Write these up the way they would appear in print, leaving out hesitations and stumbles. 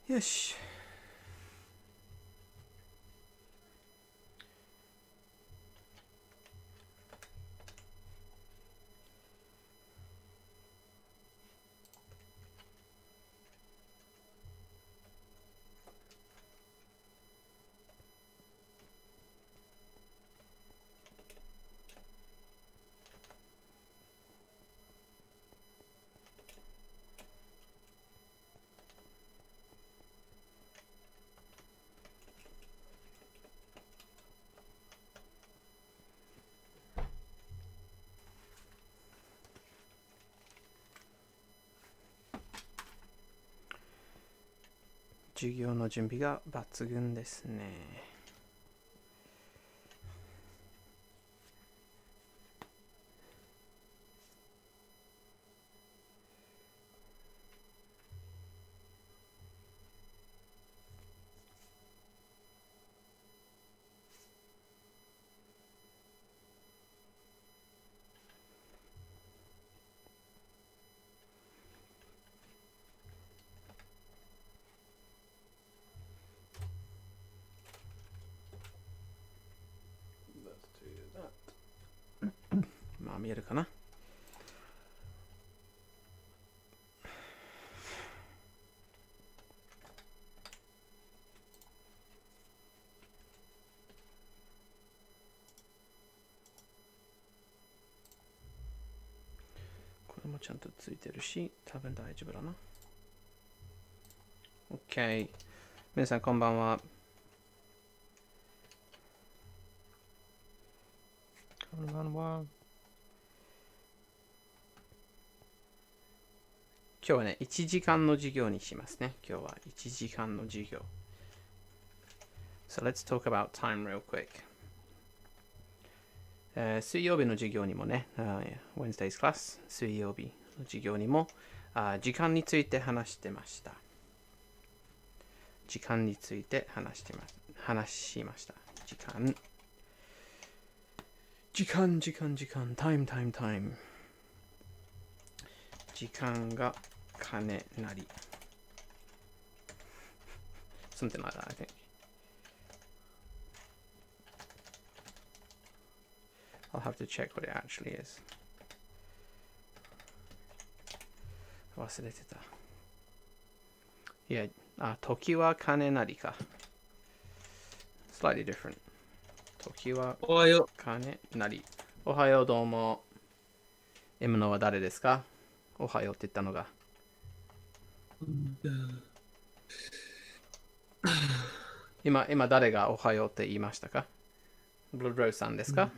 よし。授業の準備が抜群ですね。まあ見えるかな。これもちゃんとついてるし、多分大丈夫だな。OK。皆さんこんばんは。こんばんは。今日はね、1時間の授業にしますね。今日は1時間の授業。So let's talk about time real quick. 水曜日の授業にもね、Wednesday's class、水曜日の授業にも時間について話してました。時間について話しました。時間、タイム。時間が金なり。Something like that, I think. I'll have to check what it actually is. 忘れてた。いや、時は金なりか。Slightly different. 時は金なり。おはよう、どうも。M のは誰ですか？おはようって言ったのが。今誰がおはようって言いましたか？ブルーローズさんですか？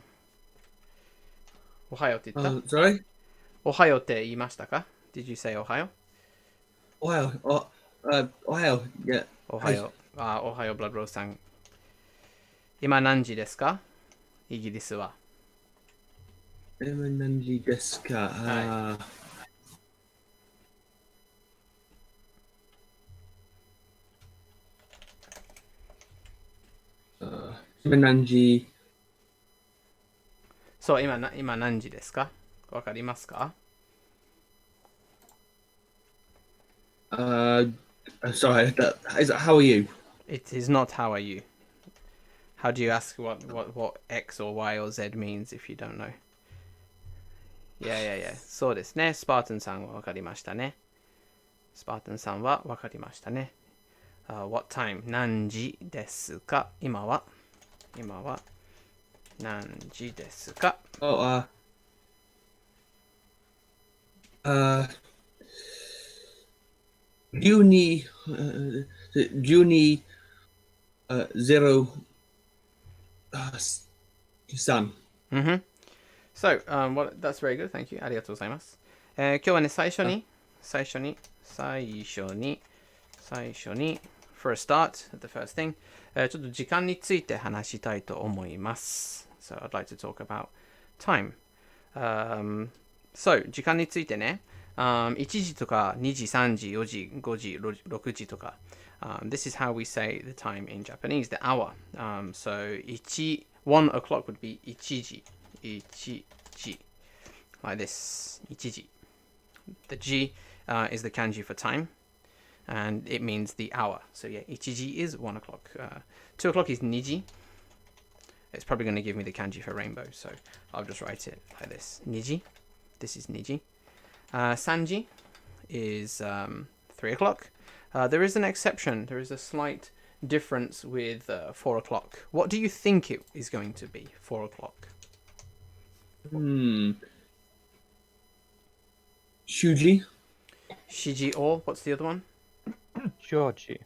おはようって言った？ Sorry? おはようって言いましたか？ Did you say おはよう？おはよう。おはよう。Yeah. おはよう。おはよう、ブラッドローズさん。今何時ですか？イギリスは。今何時ですか？はい。今何時？そう、今何時ですか？わかりますか？ Sorry, how are you? It is not how are you. How do you ask what X or Y or Z means if you don't know? Yeah. そうですね。スパータンさんはわかりましたね。スパータンさんはわかりましたね。What time? 何時ですか？今は何時ですか？ Oh, 12、12、0、3。Mm-hmm. So, that's very good. Thank you. ありがとうございます。今日はね、最初に、for a start, the first thing, ちょっと時間について話したいと思います。So, I'd like to talk about time. So, 時間についてね、1時とか2時、3時、4時、5時、6時とか、this is how we say the time in Japanese, the hour. So, 1 o'clock would be 1時。1時 like this 1時 The G is the kanji for time and it means the hour. So yeah, 1지 is 1 o'clock. 2 o'clock is 2지. It's probably going to give me the kanji for rainbow, so I'll just write it like this. 2지. This is 2지. 3지 is 3 o'clock. There is an exception. There is a slight difference with 4 o'clock. What do you think it is going to be? 4 o'clock. Shuji. Shiji or what's the other one? Georgie.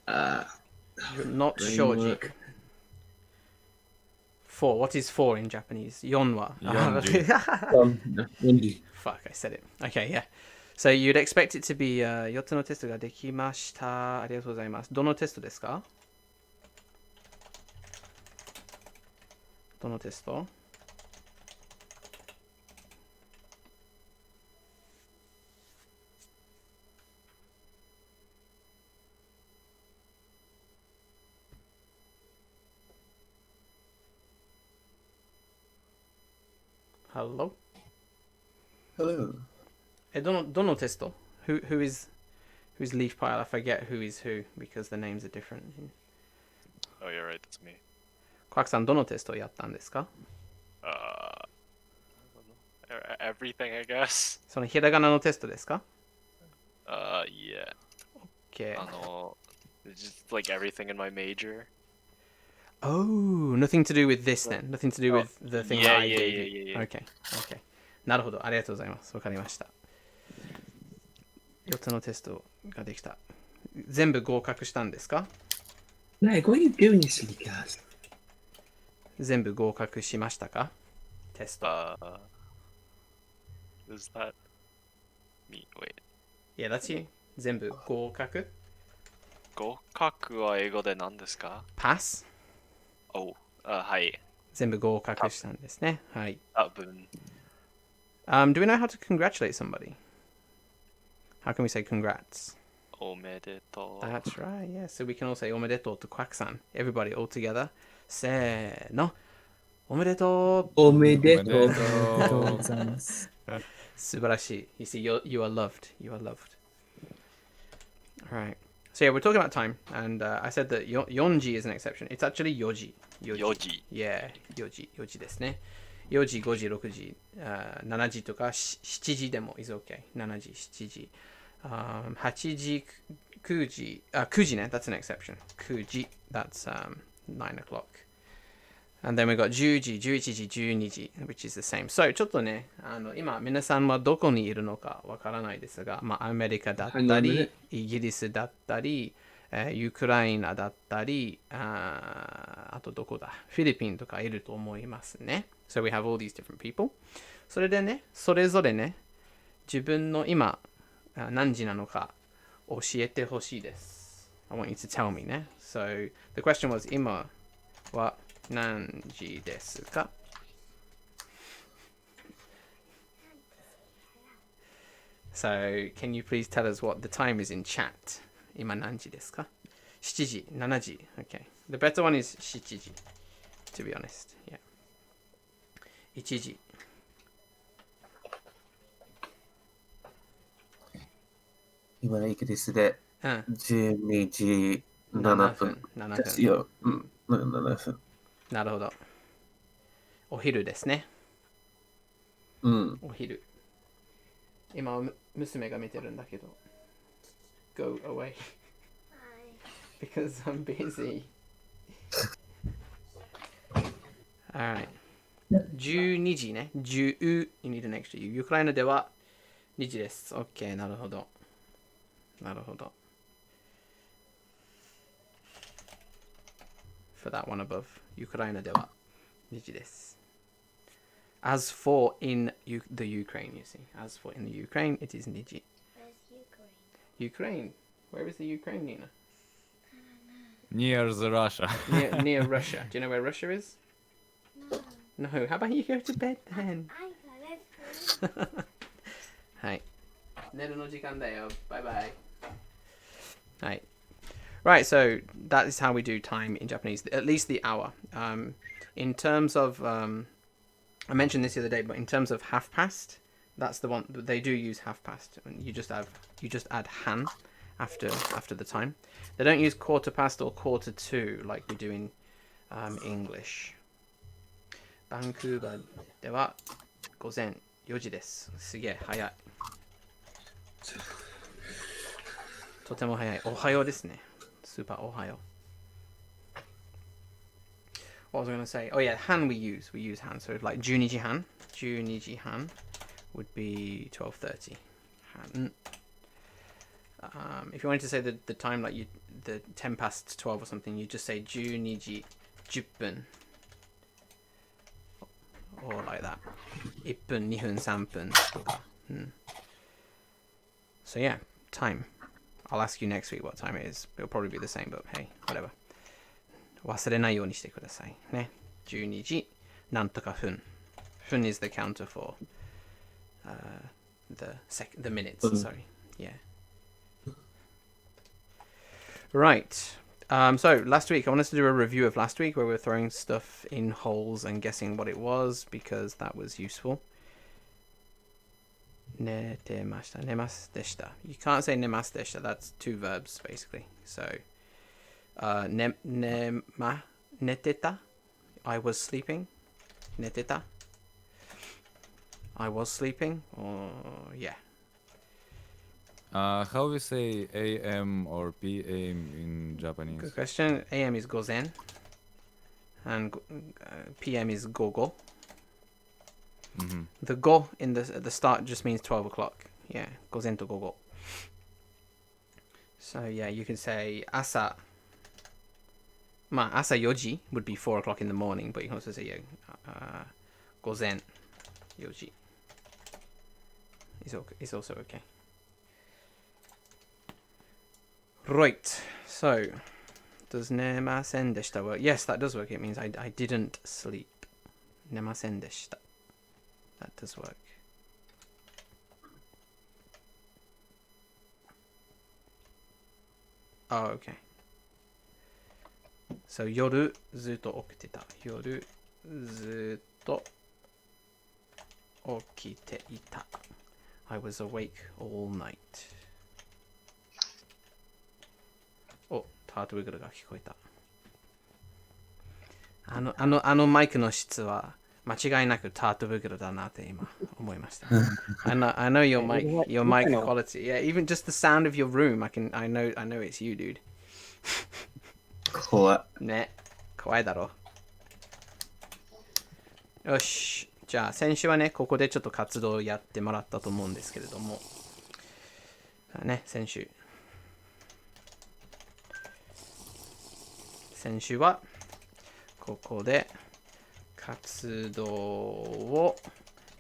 Not shoji. 4. What is 4 in Japanese? Yonwa. Fuck, I said it. Okay, yeah. So you'd expect it to be 4つのテストができました。ありがとうございます。どのテストですか？どのテスト？ Hello? Hello. どのテスト? Who's Leaf Pile? I forget who is who because the names are different. Oh, you're right, that's me. クワクさんどのテストをやったんですか? Everything, I guess. そのひらがなのテストですか? Yeah. Okay. Just like everything in my major. Oh, nothing to do with this then. Nothing to do with the thing that I gave you. Yeah. Okay. なるほど。ありがとうございます。わかりました。4つのテストができた。全部合格したんですか? Like, what are you doing, you silly guys? 全部合格しましたか? テスト。Is that me? Wait. Yeah, that's you. 全部合格? 合格は英語で何ですか? Pass? はい。全部合格したんですね。はい。多分。Do we know how to congratulate somebody? How can we say congrats? おめでとう。That's right, yeah. So we can all say おめでとう to Quack-san. Everybody all together. せーの。おめでとう。おめでとう。ありがとうございます。素晴らしい. You see, you are loved. You are loved. Alright. So yeah, we're talking about time. And I said that yonji is an exception. It's actually yoji. 4時。Yeah, 4時ですね。4時、5時、6時、7時とか7時でも is okay. 7時、7時。8時、9時、9時ね。That's an exception. 9時。That's 9 o'clock. And then we got 10時、11時、12時 which is the same. So ちょっとね、今皆さんはどこにいるのかわからないですが、まあアメリカだったり、イギリスだったり、ウクライナだったり、あとどこだ？フィリピンとかいると思いますね。So we have all these different people. それでね、それぞれね、自分の今何時なのか教えてほしいです。I want you to tell me ね。So the question was 今は何時ですか? So can you please tell us what the time is in chat? 今何時ですか? 7時、7時. Okay. The better one is 7時. To be honest. Yeah. 1時. 今のイギリスで12時7分ですよ。7分。なるほど。お昼ですね。お昼。今、娘が見てるんだけど。Go away. Because I'm busy. Alright. 12時ね。10 you need an extra U. ウクライナでは2時です。OK。なるほど。なるほど。For that one above. ウクライナでは2時です。As for in the Ukraine, you see. As for in the Ukraine, it is 2時. Where's Ukraine? Where is the Ukraine, Nina? Near the Russia. Near Russia. Do you know where Russia is? No. How about you go to bed then? はい。寝るの時間だよ。Bye bye. はい。Right, so that is how we do time in Japanese, at least the hour. In terms of, I mentioned this the other day, but in terms of half past, that's the one they do use half past. You just add han after the time. They don't use quarter past or quarter to like we do in English. バンクーバーでは午前4時です。すげえ早い。とても早い。おはようですね。スーパーおはよう。What was I going to say? Oh yeah, han we use han. So like 12時半 12時半 would be 12:30. Han. If you wanted to say the time like the 10 past 12 or something, you just say 12時10分 or like that. 1分2分3分とか。So yeah, time. I'll ask you next week what time it is. It'll probably be the same, but hey, whatever. 忘れないようにしてくださいね。12時なんとか分。分 is the counter for the minutes. Sorry. Yeah. Right. So last week, I wanted to do a review of last week where we were throwing stuff in holes and guessing what it was because that was useful. 寝てました。寝ますでした。You can't say 寝ますでした. That's two verbs basically. So, 寝てた I was sleeping. 寝てた I was sleeping. Or, yeah. How we say AM or PM in Japanese? Good question. AM is gozen. And PM is gogo. Mm-hmm. The go in the start just means 12 o'clock. Yeah, gozen to gogo. So yeah, you can say asa. Asa yoji would be 4 o'clock in the morning, but you can also say gozen yoji. It's also okay. Right, so does nemasen deshita work? Yes, that does work. It means I didn't sleep. Nemasen deshita. That does work. Oh, okay. So 夜ずっと起きてた。夜ずっと起きていた。I was awake all night. お、タートウィグルが聞こえた。あのマイクの質は間違いなくタートウィグルだなって今思いました。I know your mic quality. Yeah, even just the sound of your room, I know it's you, dude. 怖い。ね、怖いだろ。よし。じゃあ先週はね、ここでちょっと活動をやってもらったと思うんですけれども。ね、先週はここで活動を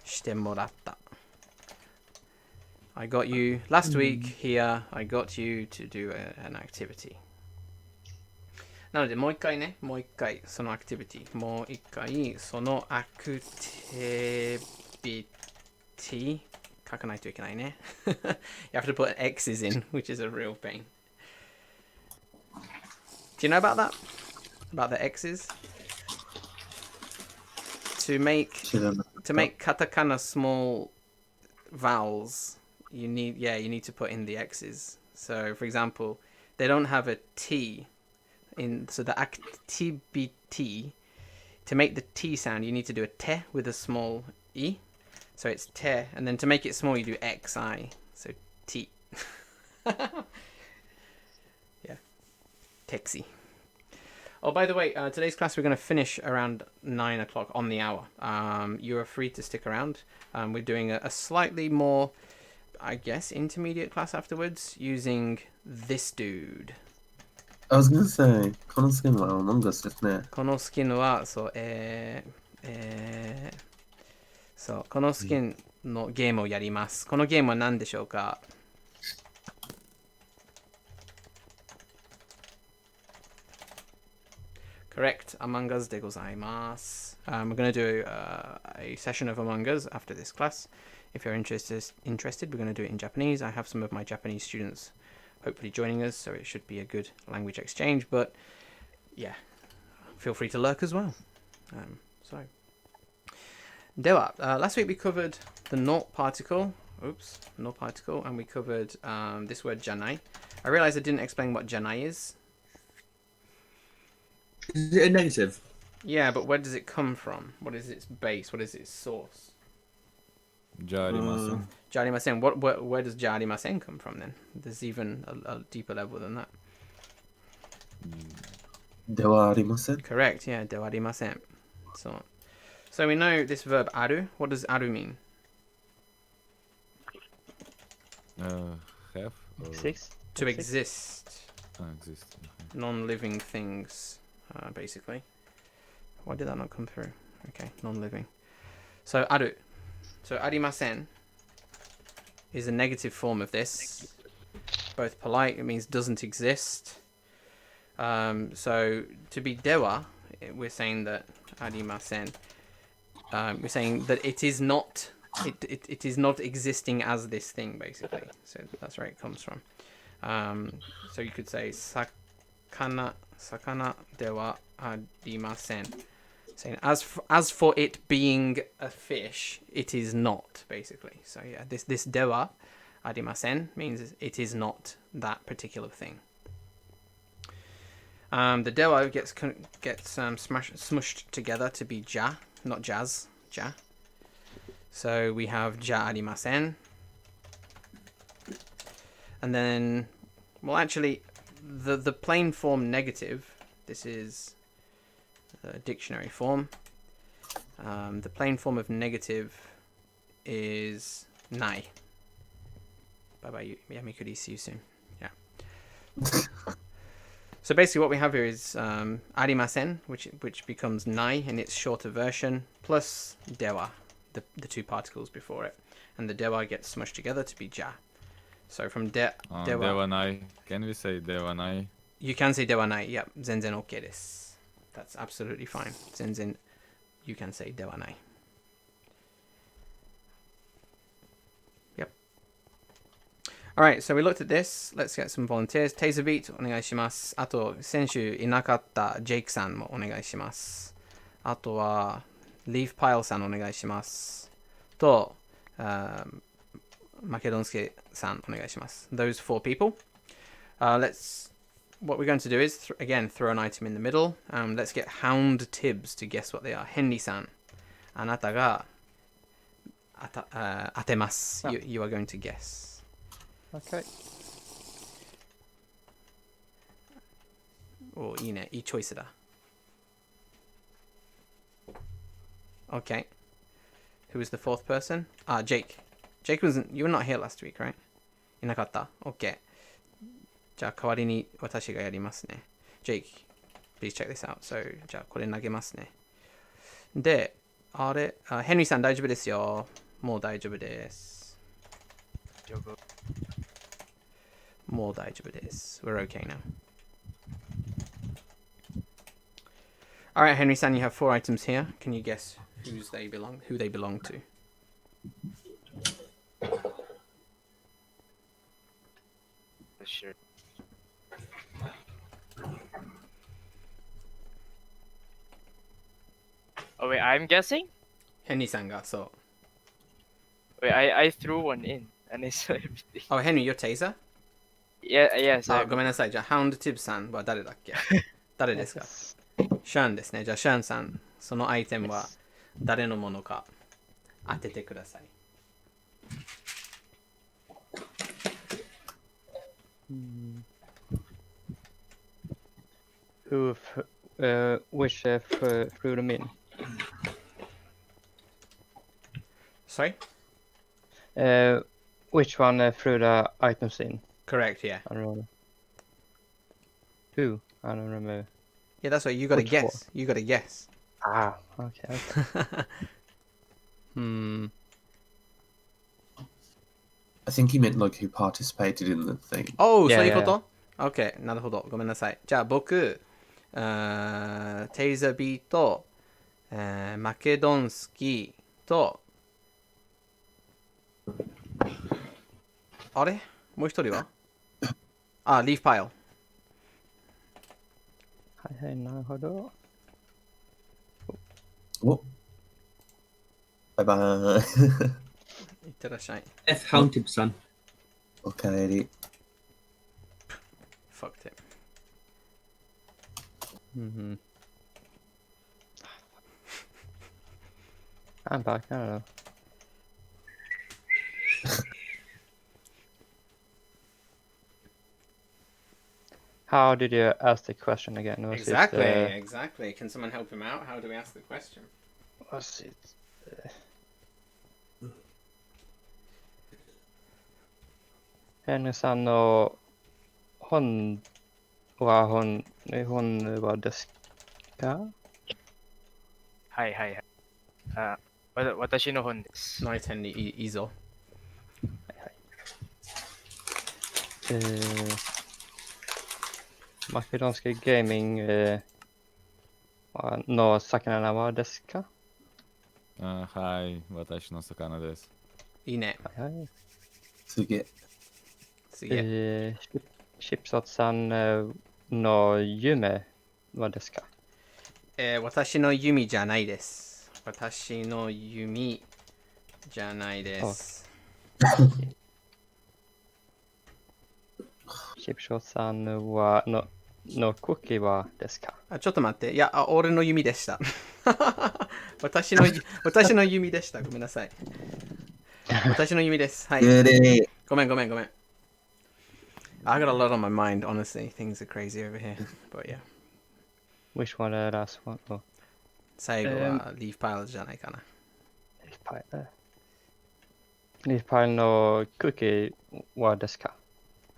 してもらった。I got you last week here. I got you to do an activity. なのでもう一回そのアクティビティ、もう一回そのアクティビティ書かないといけないね。You have to put X's in, which is a real pain. Do you know about that? About the X's? To make katakana small vowels, you need to put in the X's. So, for example, they don't have a T so the activity, to make the T sound, you need to do a te with a small e. So it's te, and then to make it small, you do xi. So T. Yeah. Texi. Oh, by the way, today's class we're going to finish around 9 o'clock on the hour. You are free to stick around. We're doing a slightly more, I guess, intermediate class afterwards using this dude. I was gonna say, このスキンは Among Us ですね。このスキンは、そう、そう、このスキンのゲームをやります。このゲームは何でしょうか？Correct, Among Us でございます。We're going to do a session of Among Us after this class. If you're interested, we're going to do it in Japanese. I have some of my Japanese students hopefully joining us, so it should be a good language exchange. But yeah, feel free to lurk as well. So, では、last week we covered the naught particle Oops, no particle. And we covered this word janai. I realized I didn't explain what janai is. Is it a negative? Yeah, but where does it come from? What is its base? What is its source? Jarimasen. Jarimasen. Where does jarimasen come from then? There's even a deeper level than that. ではありません。 Correct, yeah, ではありません. So we know this verb aru. What does aru mean? Have or Exist. To exist. exist. Non-living things, basically. Why did that not come through? Okay, non-living. So aru. So arimasen is a negative form of this. Both polite, it means doesn't exist. So to be dewa, we're saying that arimasen. We're saying that it is not. It is not existing as this thing, basically. So that's where it comes from. So you could say sakana dewa arimasen. Saying as for it being a fish, it is not, basically. So yeah, this dewa arimasen means it is not that particular thing. The dewa gets smushed together to be ja, not jazz, ja. So we have ja arimasen. And then, well, actually, the plain form negative, this is the dictionary form. The plain form of negative is nai. Bye-bye, Yamikuri, see you soon. Yeah. So basically what we have here is arimasen, which becomes nai in its shorter version, plus dewa, the two particles before it. And the dewa gets smushed together to be ja. So from dewa... Dewanai. Can we say dewanai? You can say dewanai, yep. Zenzen okay desu. That's absolutely fine. Zenzen, you can say dewanai. Yep. Alright, so we looked at this. Let's get some volunteers. Taser beat, お願いします。あと、先週いなかったジェイクさんもお願いします。あとは、リーフパイルさんお願いします。と、マケドンスケさんお願いします。Those four people. What we're going to do is, again, throw an item in the middle. Let's get Hound Tibbs to guess what they are. Henry-san, あなたが当てます。You are going to guess. Okay. お、いいね。いいチョイスだ。Okay. Who was the fourth person? Jake. Jake you were not here last week, right? いなかった? Okay. じゃあ代わりに私がやりますね。Jake, please check this out. So, じゃあこれ投げますね。で、あれ、ヘンリーさん大丈夫ですよ。もう大丈夫です。もう大丈夫です。We're okay now. Alright, Henry-san, you have 4 items here. Can you guess who they belong to? Sure. Oh wait, I'm guessing? Henry-sanがそう。 Wait, I threw one in and I saw everything. Oh, Henry, your taser? Yeah, yes. ごめんなさい。じゃあ、Hound Tibbs さんは誰だっけ誰ですかシャンですね。じゃあ、シャンさん、そのアイテムは誰のものか当ててください。Which threw them in? Sorry? Which one threw the items in? Correct, yeah. I don't know. Who? I don't remember. Yeah, that's right. You got to Which guess. You got to guess. Ah, okay. I think he meant like who participated in the thing. Oh, Yeah, そういうこと ?OK、なるほど。ごめんなさい。じゃあ僕、テイザビーと、マケドンスキーと、あれもう一人はリーフパイル。はいはい、なるほど。おバイバーイ。ってらっしゃい。F Haunted Son. おかえり。Fucked it. Mm-hmm. I'm back. I don't know. How did you ask the question again? Was Exactly, it, exactly. Can someone help him out? How do we ask the question? was it? ヘンさんの本日本語ですか？はいはいはい。私の本です。ナイテンにいいぞ。マケドンスキーゲーミングの魚はですか？はい、私の魚です。いいね。はいはい。すげえ。シップソットさんの夢はですか？私の弓じゃないです。私の弓じゃないです。シップソットさんはのクッキーはですか？ちょっと待って。いや、俺の弓でした。私の弓でした。ごめんなさい。私の弓です。はい。ごめん。I got a lot on my mind, honestly. Things are crazy over here. But yeah. Which one last one? 最後はリーフパイルじゃないかな。リーフパイルのクッキーはですか？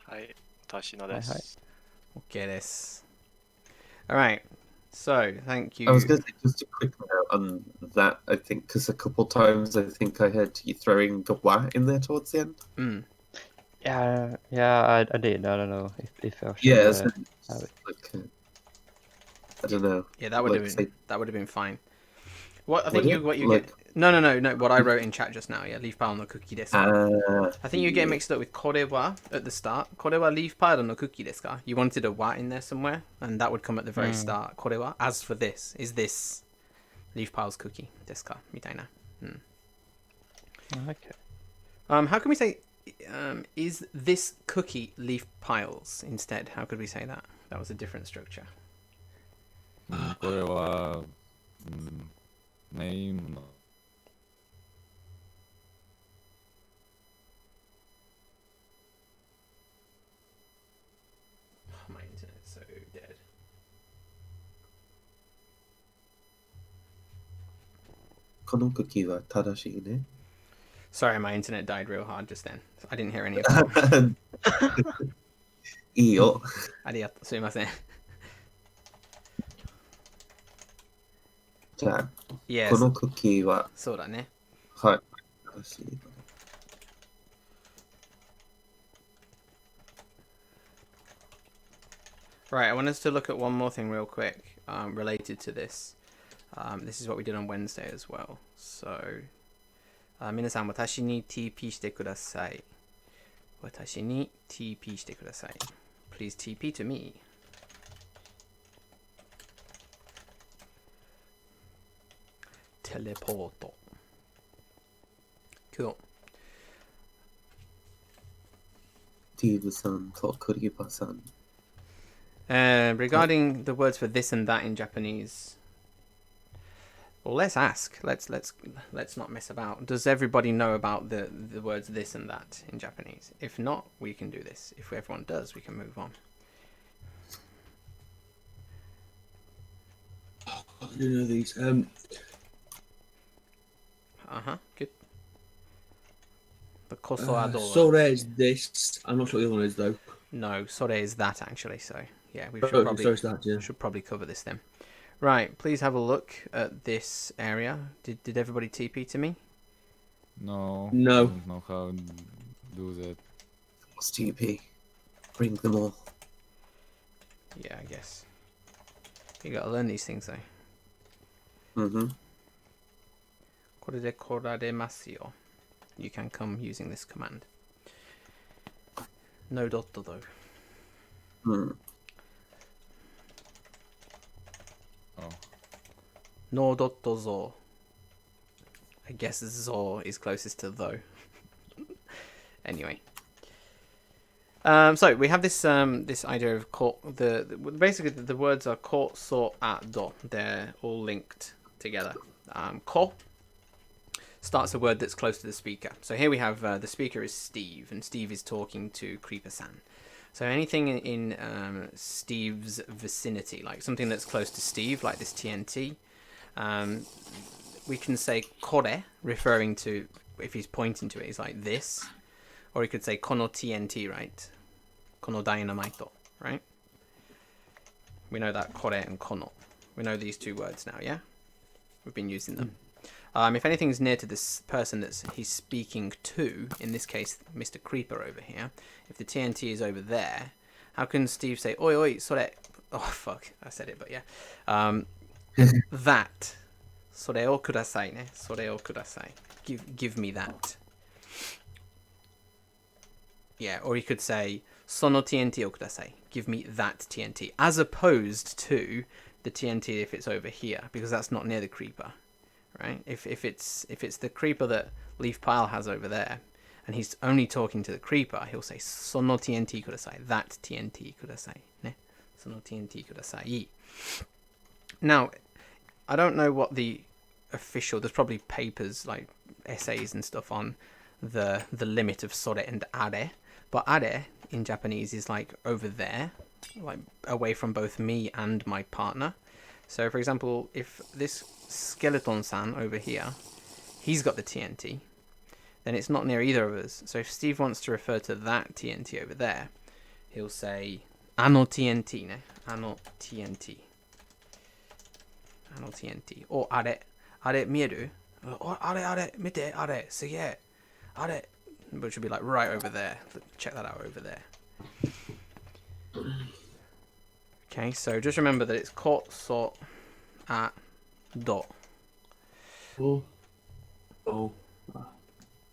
はい、私のです。OK です。Alright. So, thank you. I was going to say just a quick note on that, I think, because a couple times I think I heard you throwing the wa in there towards the end. Yeah, I did. I don't know if I should Yeah, have it. like, I don't know. Yeah, that would have been fine. What I think what you like, get. No. What I wrote in chat just now. Yeah, leaf pile no cookie desu ka. I think you get mixed up with kore wa at the start. Kore wa leaf pile no cookie desu ka. You wanted a wa in there somewhere, and that would come at the very start. Kore wa. As for this, is this leaf pile's cookie desu ka? Mitaina. Okay. How can we say? Is this cookie leaf piles instead? How could we say that? That was a different structure. これは、メインの My internet's so dead. このクッキーは正しいね。Sorry, my internet died real hard just then. I didn't hear any of that. いいよ。ありがとう。すいません。じゃあ、Yes. このクッキーは、そうだね。はい。正しい。Right, I want us to look at one more thing real quick related to this. This is what we did on Wednesday as well. So, 皆さん、私に TP してください。私に TP してください。Please TP to me. Teleport. Cool. ティーブさんとクリーパーさん。Regarding the words for this and that in Japanese, well, let's ask. Let's not mess about. Does everybody know about the words this and that in Japanese? If not, we can do this. If everyone does, we can move on. I do know these. Good. The koso ado. Sore is this. I'm not sure what the other one is though. No, sore is that actually. So yeah, we should probably cover this then. Right, please have a look at this area. Did everybody TP to me? No. No. I don't know how to do that. What's TP? Bring them all. Yeah, I guess. You gotta learn these things though. これで来られますよ. You can come using this command. No dot though. Oh. No dot zo. I guess zo is closest to though. Anyway. So we have this this idea of basically the words are ko, so, a, do. They're all linked together. Ko starts a word that's close to the speaker. So here we have the speaker is Steve, and Steve is talking to Creeper-san. So anything in Steve's vicinity, like something that's close to Steve, like this TNT, we can say kore, referring to, if he's pointing to it, he's like this. Or he could say kono TNT, right? Kono dynamite, right? We know that kore and kono. We know these two words now, yeah? We've been using them. If anything's near to this person that he's speaking to, in this case, Mr. Creeper over here, if the TNT is over there, how can Steve say, oi, oi, sore... Oh, fuck, I said it, but yeah. That. Sore o kudasai, ne? Sore o kudasai. Give me that. Yeah, or he could say, sono TNT o kudasai. Give me that TNT. As opposed to the TNT if it's over here, because that's not near the creeper. Right? If it's the creeper that Leaf Pile has over there, and he's only talking to the creeper, he'll say sono TNT kudasai, that TNT kudasai, ne? Sono TNT kudasai. Now, I don't know what the official. There's probably papers like essays and stuff on the limit of sore and are, but are in Japanese is like over there, like away from both me and my partner. So, for example, if this Skeleton-san over here, he's got the TNT, then it's not near either of us. So if Steve wants to refer to that TNT over there, he'll say, ano TNT, ne? Ano TNT. Ano TNT. Or are mieru? Or are, mite, are, sige, are. Which would be like right over there. Check that out over there. Okay, so just remember that it's ko, so, a, do.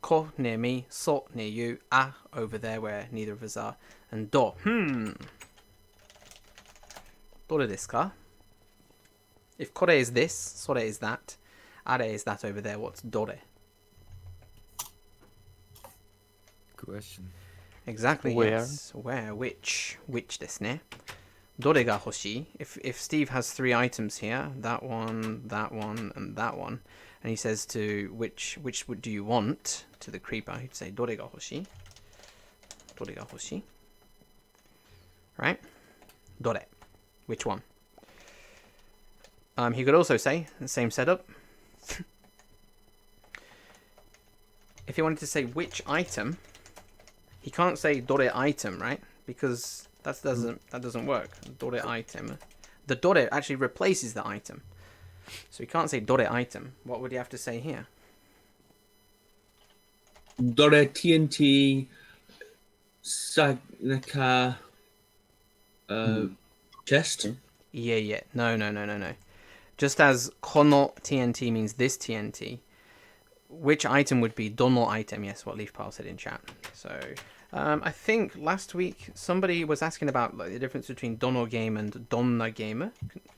Ko near me, so near you, a over there where neither of us are, and do. Dore desu ka? If kore is this, sore is that, are is that over there, what's dore? Question. Exactly, Where? yes. Where? Which desu ne? Dore ga hoshii? If Steve has 3 items here, that one, and that one, and he says to which do you want to the creeper, he'd say dore ga hoshii? Dore ga hoshii? Right? Dore. Which one? He could also say the same setup. If he wanted to say which item, he can't say dore item, right? Because that doesn't work. Dore item. The dore actually replaces the item. So he can't say dore item. What would he have to say here? Dore TNT Sagnaka chest. Yeah. No. Just as kono TNT means this TNT, which item would be dono item? Yes, what Leaf Pile said in chat. So I think last week somebody was asking about like the difference between dono game and donna game.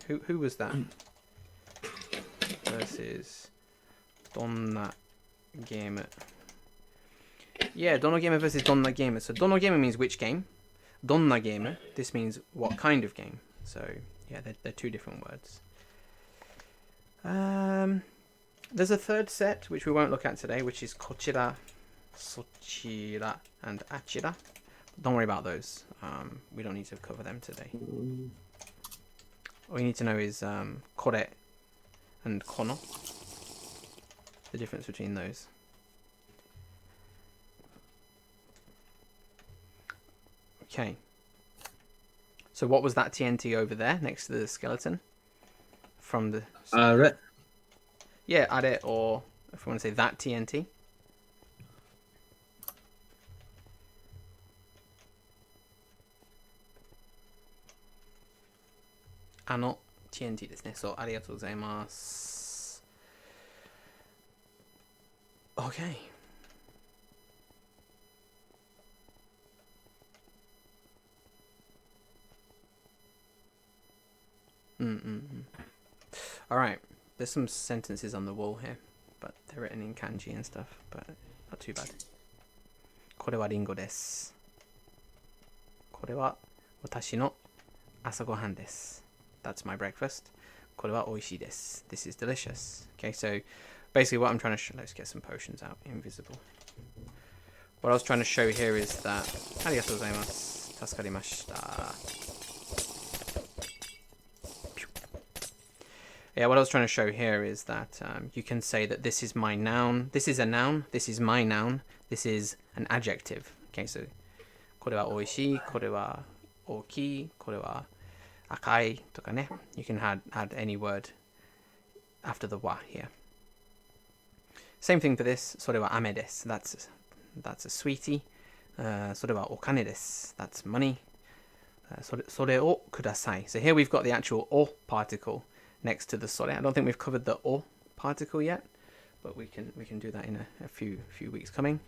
Who was that? Versus donna game. Yeah, dono game versus donna game. So dono game means which game. Donna game, this means what kind of game. So yeah, they're 2 different words. There's a third set which we won't look at today, which is kochira, sochira, and achira. Don't worry about those. We don't need to cover them today. All you need to know is kore and kono. The difference between those. Okay. So what was that TNT over there next to the skeleton? From the... Are. Yeah, are, or if we want to say that TNT. Ano TNT ですね。そう、ありがとうございます。Okay. Alright, there's some sentences on the wall here, but they're written in kanji and stuff, but not too bad. これはリンゴです。これは私の朝ごはんです。That's my breakfast. これは美味しいです。This is delicious. Okay, so basically what I'm trying to show, let's get some potions out, invisible. What I was trying to show here is that, ありがとうございます。助かりました。Yeah, what I was trying to show here is that you can say that this is my noun, this is a noun, this is my noun, this is an adjective. Okay, so これは美味しい、これは大きい、これは赤いとかね。You can add any word after the wa here. Same thing for this. それは飴です。That's a sweetie. それはお金です。That's money. それをください. So here we've got the actual o particle next to the sore. I don't think we've covered the o particle yet, but we can do that in a few weeks coming,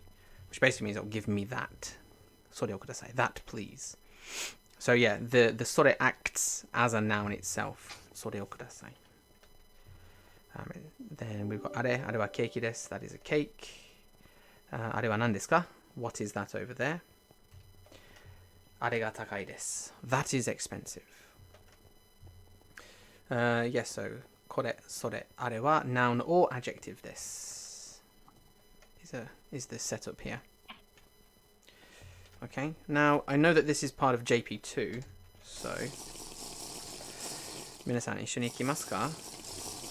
which basically means, give me that. それをください. That, please. So yeah, the sore acts as a noun itself. それをください. Then we've got あれはケーキです. That is a cake. あれは何ですか? What is that over there? あれが高いです. That is expensive. Yes, so これ、それ、あれは noun or adjective です. Is this set up here? Okay, now I know that this is part of JP2, so 皆さん一緒に行きますか?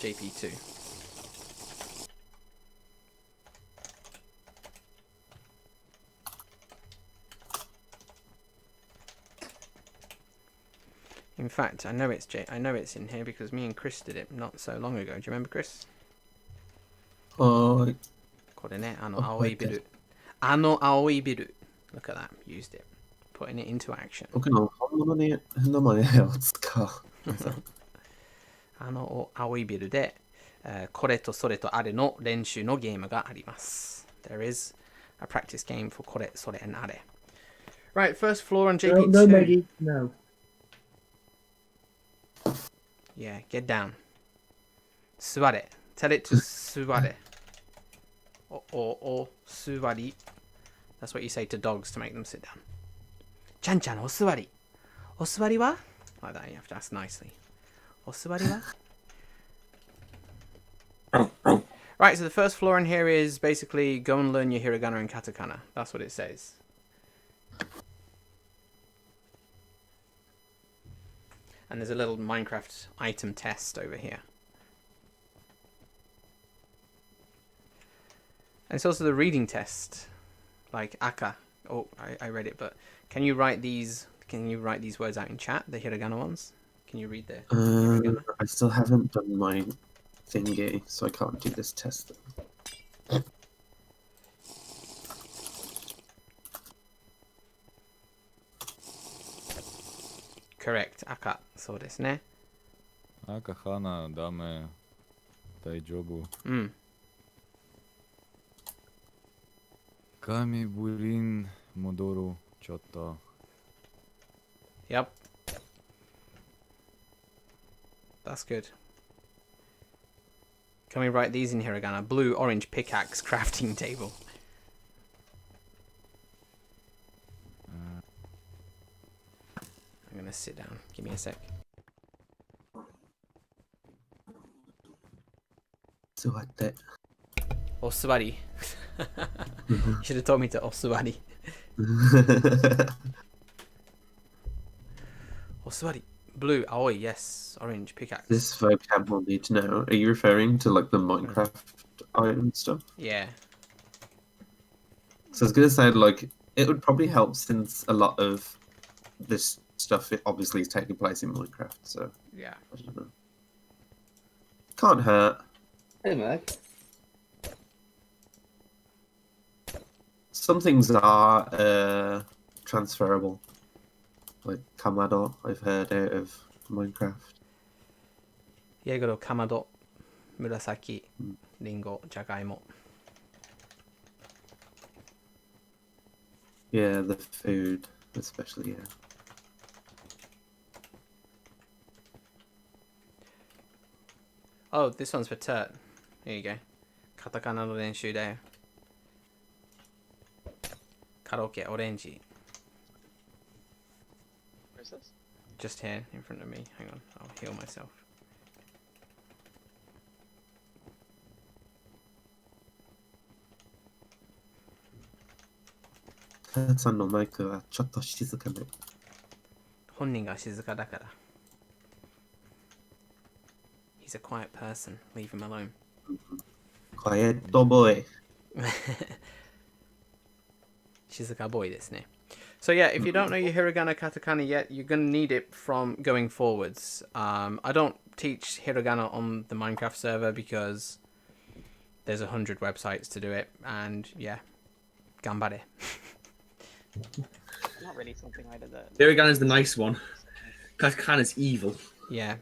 JP2. In fact, I know it's in here because me and Chris did it not so long ago. Do you remember, Chris? はい。これね、青いビル。青いビル. Look at that. Used it. Putting it into action. 僕の本物の名前を使う。青いビルで、これとそれとあれの練習のゲームがあります。There is a practice game for これ、それ and あれ. Right, first floor on JP2. No, Maggie, no. Yeah, get down. 座れ. Tell it to 座れ. or 座り. That's what you say to dogs to make them sit down. ちゃんちゃんお座り. お座りは? Like that, you have to ask nicely. お座りは? Right, so the first floor in here is basically go and learn your hiragana and katakana. That's what it says. And there's a little Minecraft item test over here. And it's also the reading test. Like aka. Oh, I read it, but can you write these words out in chat, the hiragana ones? Can you read the hiragana? I still haven't done my thingy, so I can't do this test. Correct. Aka. そうですね。赤、花、ダメ、大丈夫。神ぶりん戻る、ちょっと。Yep. That's good. Can we write these in hiragana? Blue, orange, pickaxe, crafting table. I'm gonna sit down. Give me a sec. 座って。お座り. You should have told me to お座り. お座り. Blue, aoi, yes. Orange, pickaxe. This vocab we'll need to know. Are you referring to like the Minecraft item stuff? Yeah. So I was gonna say like it would probably help since a lot of this stuff it obviously is taking place in Minecraft. So Yeah. I don't know. Can't hurt. Hey, Mac. Some things are transferable. Like Kamado, I've heard out of Minecraft. Yegoro, kamado, murasaki, ringo, jagaimo. Yeah, the food, especially, yeah. Oh, this one's for Turt. Here you go. Katakana no renshu da yo. Karaoke, orange. Where's this? Just here in front of me. Hang on, I'll heal myself. タツさんのマイクはちょっと静かめ。本人が静かだから。He's a quiet person. Leave him alone. Quiet boy. 静かボーイですね。So yeah, if you don't know your hiragana katakana yet, you're going to need it from going forwards. I don't teach hiragana on the Minecraft server because there's 100 websites to do it, and yeah, gambare. Not really something I did that. Hiragana is the nice one. Katakana is evil. Yeah.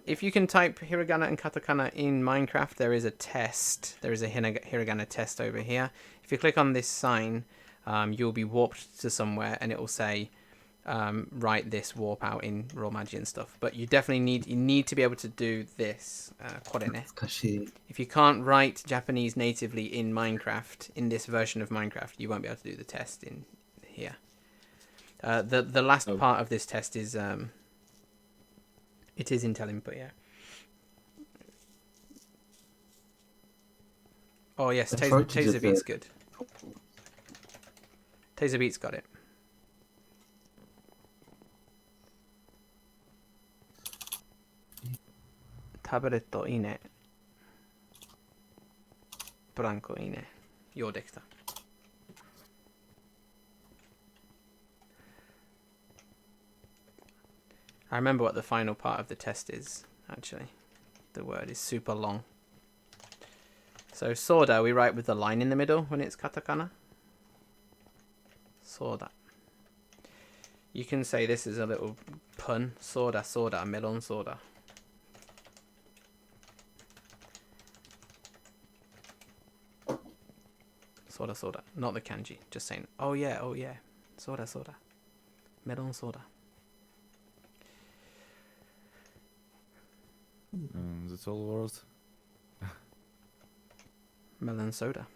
If you can type hiragana and katakana in Minecraft, there is a test. There is a hiragana test over here. If you click on this sign, you'll be warped to somewhere, and it will say, write this warp out in Romaji and stuff. But you definitely need to be able to do this. これね。If you can't write Japanese natively in Minecraft, in this version of Minecraft, you won't be able to do the test in here. The last part of this test is it is Intel input, yeah. Oh yes, Taser Beat's good. Taser Beat's got it. Tablet いいね。ブランコいいね。ようできた。I remember what the final part of the test is, actually. The word is super long. So, soda, we write with the line in the middle when it's katakana. Soda. You can say this is a little pun. Soda, soda, melon soda. Soda, soda. Not the kanji. Just saying, oh yeah, oh yeah. Soda, soda. Melon soda. That's all words. Melon soda.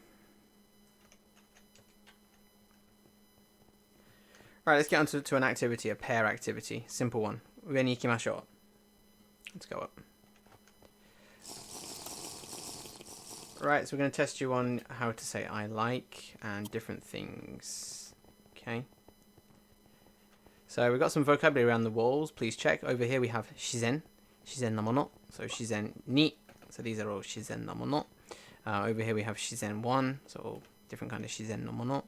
Right, let's get on to an activity, a pair activity. Simple one. Ue ni ikimashou. Let's go up. Right, so we're going to test you on how to say I like and different things. Okay. So we've got some vocabulary around the walls. Please check. Over here we have shizen. Shizen na mono. So shizen ni. So these are all shizen na mono. Over here we have shizen one. So all different kind of shizen no mono.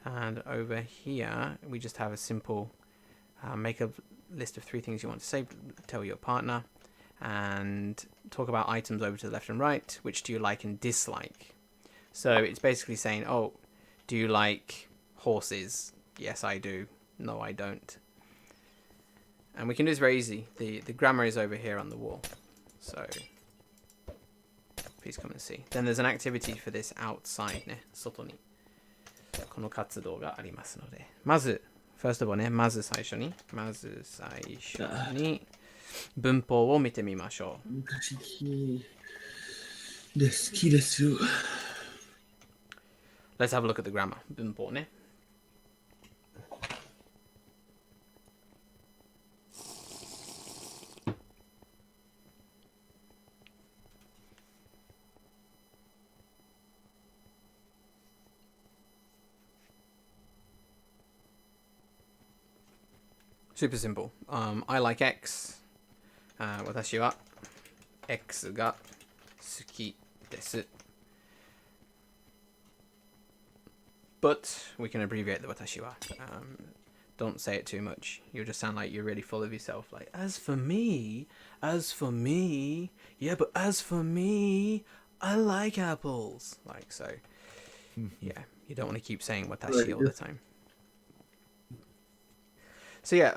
And over here we just have a simple make a list of 3 things you want to say. Tell your partner. And talk about items over to the left and right. Which do you like and dislike? So it's basically saying, oh, do you like horses? Yes, I do. No, I don't. And we can do this very easy. The grammar is over here on the wall. So please come and see. Then there's an activity for this outside ね。外に。この活動がありますので。まず、first of all ね、まず最初に文法を見てみましょう。昔好きですよ。Let's have a look at the grammar. 文法ね。Super simple. I like X. 私は X が好きです。But we can abbreviate the 私は。Don't say it too much. You'll just sound like you're really full of yourself. Like, as for me, yeah, but as for me, I like apples. Like so. Yeah, you don't want to keep saying 私 all the time. So yeah,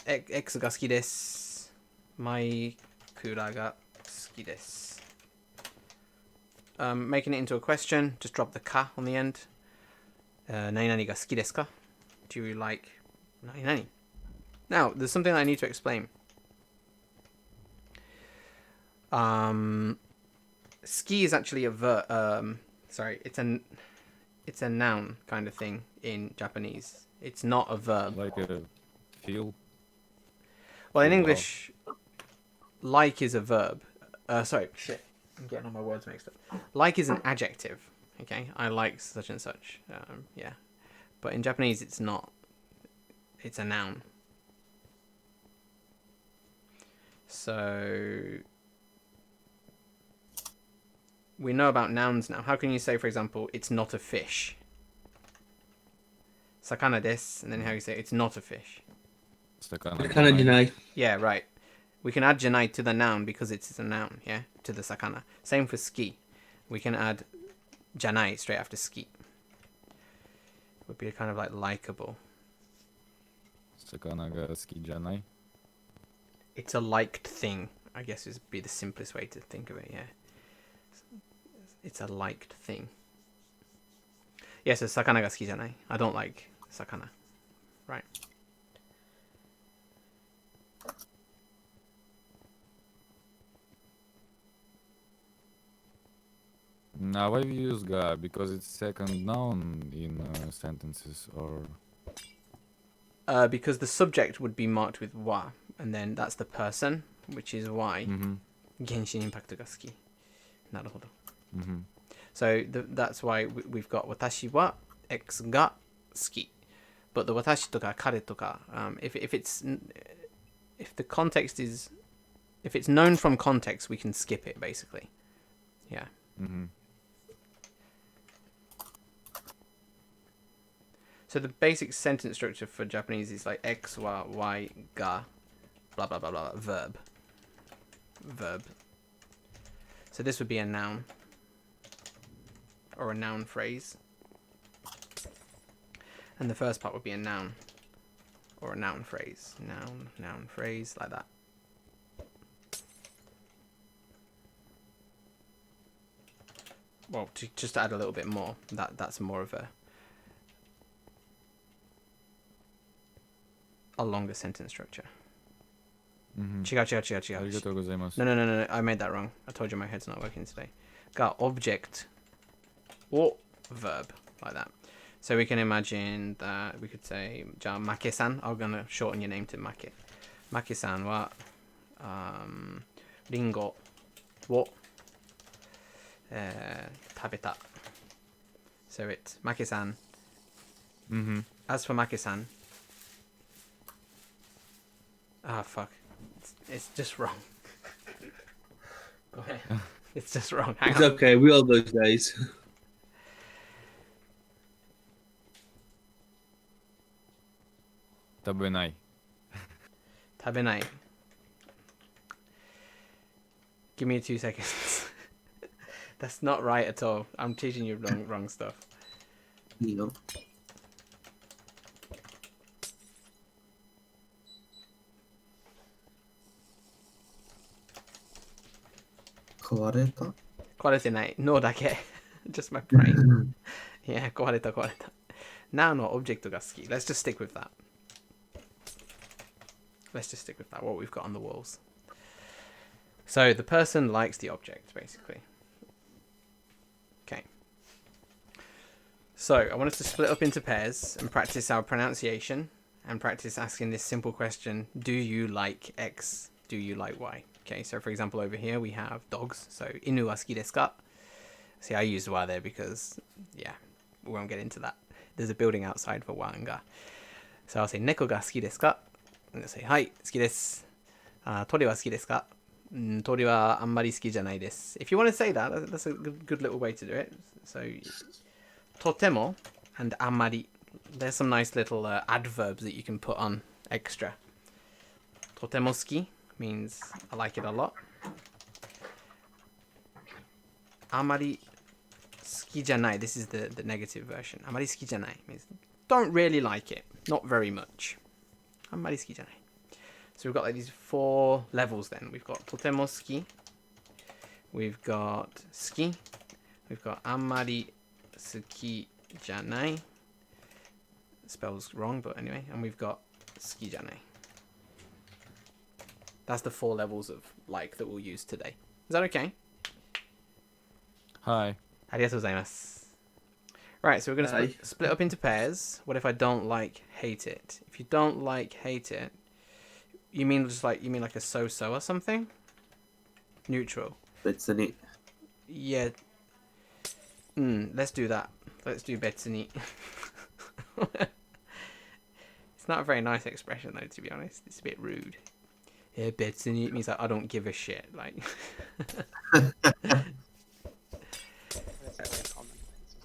X が好きです。マイクラが好きです。Making it into a question, just drop the か on the end. 何々が好きですか? Do you like 何々? Now, there's something I need to explain. 好き is actually a verb. Sorry, it's an it's a noun kind of thing in Japanese. It's not a verb. Like a feel. Well, in Wow. English, like is a verb. Sorry, shit. I'm getting all my words mixed up. Like is an adjective. Okay, I like such and such. Yeah, but in Japanese, it's not. It's a noun. So we know about nouns now. How can you say, for example, it's not a fish? Sakana desu, and then how you say it's not a fish? Sakana Kind of janai. deny. Yeah, right. We can add janai to the noun because it's a noun, yeah, to the sakana. Same for ski. We can add janai straight after ski. Would be kind of like likable. Sakana ga suki janai. It's a liked thing, I guess would be the simplest way to think of it, yeah. It's a liked thing. Yeah, so sakana ga suki janai. I don't like sakana. Right. Now why we use ga? Because it's second noun in sentences, or Because the subject would be marked with wa, and then that's the person, which is why. Genshin impact ga suki. Naruhodo. So that's why we've got watashi wa X ga suki. But the watashi to ka kare to ka, if the context is, if it's known from context, we can skip it basically. Yeah. So the basic sentence structure for Japanese is like X wa Y ga blah blah blah blah verb. So this would be a noun or a noun phrase. And the first part would be a noun or a noun phrase. Noun phrase, like that. Well, just to add a little bit more, that's more of a longer sentence structure. Chiga. arigatou gozaimasu. No, I made that wrong. I told you my head's not working today. Got object or verb, like that. So we can imagine that we could say, ja Make-san, I'm going to shorten your name to Make. Make-san wa ringo wo tabeta. So it's Make-san. As for Make-san, fuck. It's just wrong. Go ahead. It's just wrong. Hang It's on. okay. We all those days. Tabenai. Tabenai. Give me 2 seconds. That's not right at all. I'm teaching you wrong stuff. いいよ。壊れた？壊れてない。No だけ。Just my brain. Yeah, 壊れた。Now の object が好き。Let's just stick with that. What we've got on the walls. So the person likes the object, basically. Okay. So I want us to split up into pairs and practice our pronunciation and practice asking this simple question: do you like X? Do you like Y? Okay, so for example, over here we have dogs. So, inu wa suki desu ka? See, I used wa there because, yeah, we won't get into that. There's a building outside for wa and ga. So I'll say, neko ga suki desu ka? And I'll say, hai, suki desu. Tori wa suki desu ka? Tori wa anmari suki janai desu. If you want to say that, that's a good little way to do it. So, totemo and anmari. There's some nice little adverbs that you can put on extra. Totemo suki means I like it a lot. Amari suki janai. This is the negative version. Amari suki janai means don't really like it. Not very much. Amari suki janai. So we've got like these 4 levels then. We've got totemo suki. We've got suki. We've got amari suki janai. Spells wrong, but anyway. And we've got suki janai. That's the 4 levels of like that we'll use today. Is that okay? Hi. ありがとうございます。Right, so we're going to split up into pairs. What if I don't like, hate it? If you don't like, hate it, you mean like a so-so or something? Neutral. Betsuni. Yeah. Let's do that. Let's do Betsuni. It's not a very nice expression though, to be honest. It's a bit rude. Yeah, Betsuni means like I don't give a shit. Like.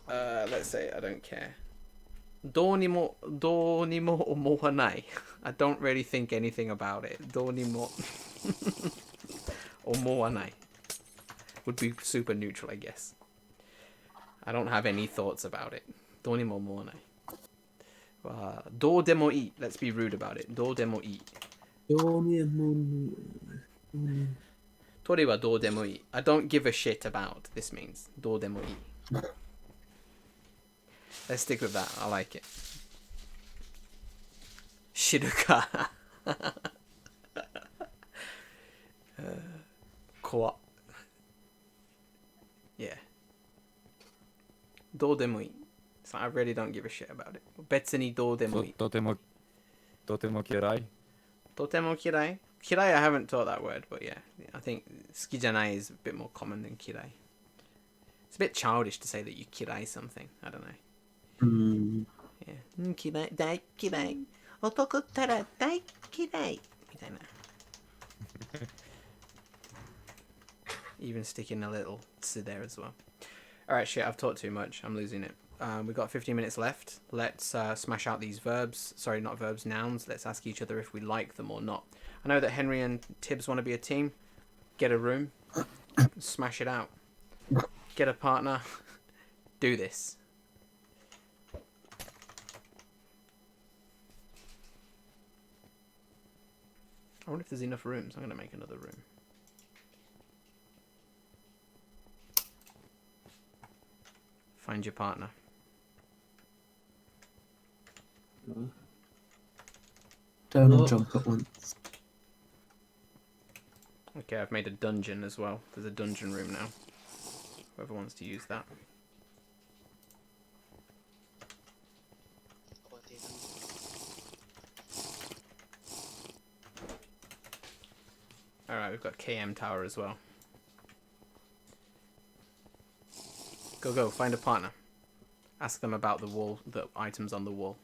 Let's say I don't care. どうにも思わない. I don't really think anything about it. どうにも思わない would be super neutral, I guess. I don't have any thoughts about it. どうにも思わない。どうでもいい. Let's be rude about it. どうでもいい。鳥はどうでもいい. I don't give a shit about. This means どうでもいい. Let's stick with that. I like it. 知るか。怖っ。Yeah. どうでもいい。So I really don't give a shit about it. 別にどうでもいい。とても嫌い。とても嫌い? 嫌い I haven't taught that word, but yeah. I think 好きじゃない is a bit more common than 嫌い. It's a bit childish to say that you 嫌い something. I don't know. Yeah. 嫌い、大嫌い。男ったら大嫌い。みたいな。Even sticking a little tsu there as well. Alright, shit, I've talked too much. I'm losing it. We've got 15 minutes left. Let's smash out these verbs. Sorry, not verbs, nouns. Let's ask each other if we like them or not. I know that Henry and Tibbs want to be a team. Get a room. Smash it out. Get a partner. Do this. I wonder if there's enough rooms. I'm going to make another room. Find your partner. Don't jump at once. Okay, I've made a dungeon as well. There's a dungeon room now. Whoever wants to use that. Alright, we've got KM Tower as well. Go, find a partner. Ask them about the wall, the items on the wall.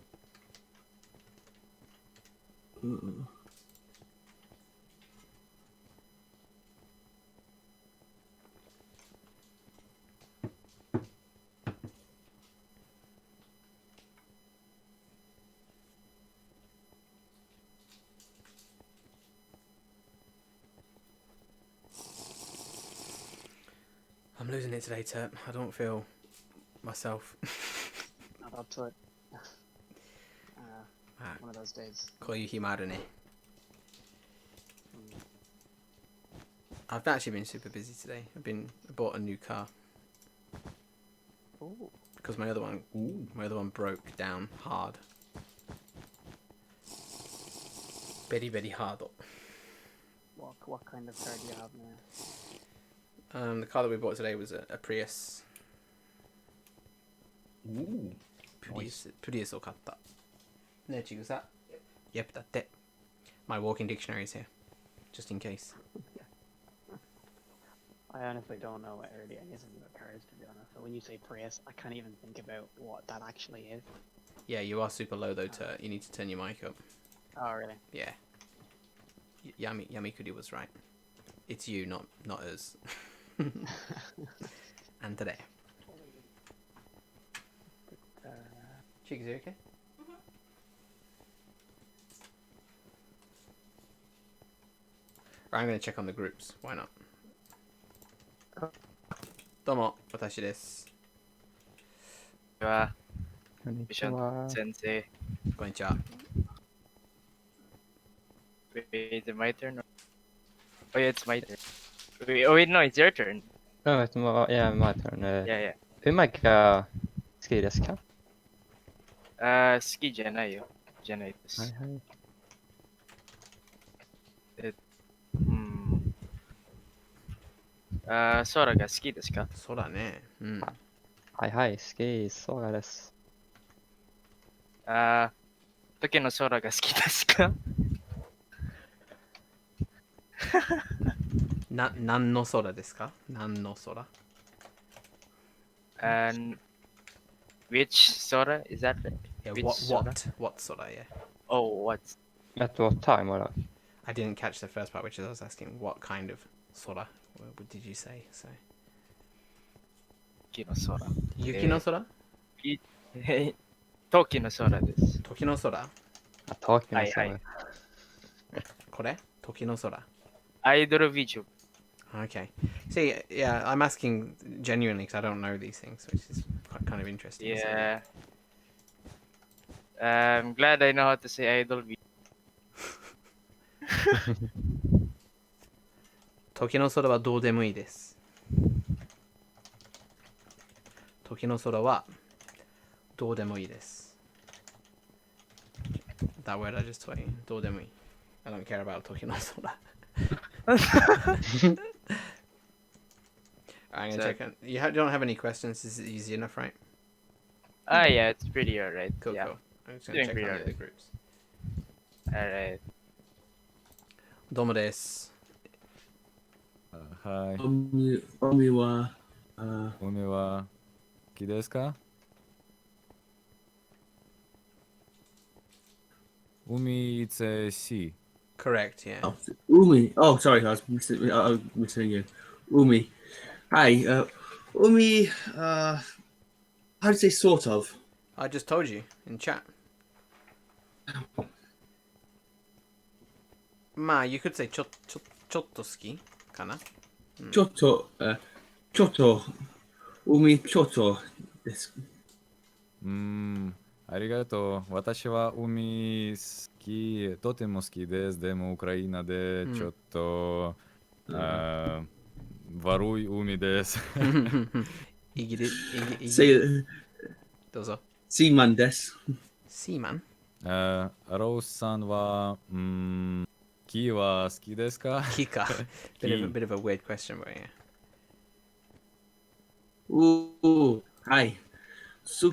I'm losing it today, Terp. I don't feel myself. Not up to it. One of those days. こういう日もあるね. I've actually been super busy today. I bought a new car. Ooh. Because my other one broke down hard. Very, very hard. What kind of car do you have now? The car that we bought today was a Prius. Ooh. Prius を買った。ねえ、ちぐさ。Yep, だって。My walking dictionary is here. Just in case. I honestly don't know really anything about cars, to be honest. So when you say Prius, I can't even think about what that actually is. Yeah, you are super low though, Turt. You need to turn your mic up. Oh, really? Yeah. Yamikuri was right. It's you, not us. And today. Chigs, are you okay? Right, I'm going to check on the groups. Why not? どうも、私です。こんにちは。こんにちは。先生。こんにちは。Wait, is it my turn? Oh yeah, it's my turn. Wait, no, it's your turn. Oh, it's my turn. Yeah. うまく好きですか? 好きじゃないよ。じゃないです。はいはい。空が好きですか? 空ね。うん。はいはい、好き、そうです。時の空が好きですか？何の空ですか？何の空？ And which Sora? Is that right? Yeah, Which what Sora? what Sora, yeah. Oh, what? At what time var det? I didn't catch the first part, which is I was asking what kind of Sora. What did you say? So 時の空。雪の空？時の空です。時の空？あ、時の空。はいはい。これ？時の空。アイドルビジュ。Okay. See, yeah, I'm asking genuinely because I don't know these things, which is quite kind of interesting. Yeah. I'm glad I know how to say idol video. 時の空はどうでもいいです。時の空はどうでもいいです。That word I just taught you. どうでもいい。I don't care about 時の空。I'm gonna check it. You don't have any questions? This is easy enough, right? Yeah, it's pretty alright. Cool, yeah. cool. I'm just gonna check Doing on the pretty other groups. Alright. どうもです。はい。海は、海は好きですか？海 it's a sea. Correct, yeah. Umi. Oh, sorry, I was missing you. Umi. Hi. Umi. How do you say sort of? I just told you in chat. Ma, you could say ちょっと好きかな。ちょっと、海ちょっとです。ありがとう。私は海好き、とても好きです。でもウクライナでちょっと、悪い海です。イギリどうぞ。シーマンです。シーマン？ロースさんは、木は好きですか？木か。bit of a weird question, but yeah. はい。好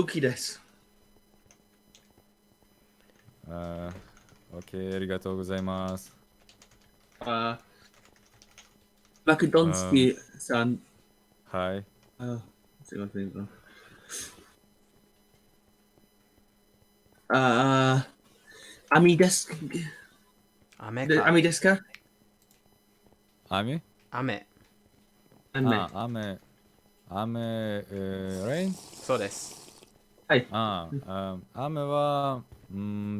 きです。OK、ありがとうございます。マクドンスキーさん。はい。すいません。網ですか？雨か。網ですか？雨？雨。rain？そうです。はい。雨は、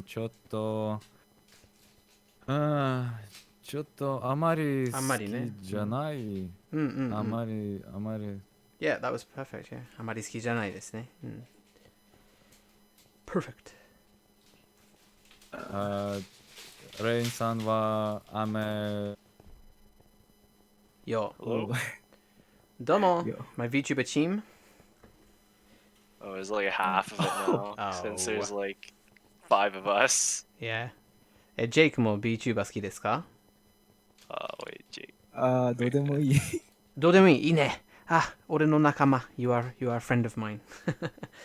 ちょっとあまり好きじゃない。あまり。Yeah, that was perfect, yeah. あまり好きじゃないですね。Perfect. レインさんは雨。Yo. Hello? どうも、my VTuber team. Oh, there's like half of it now, since there's like 5 of us. Yeah. ジェイクも VTuber 好きですか？ Wait, Jake. どうでもいい。どうでもいい。いいね。俺の仲間。You are a friend of mine.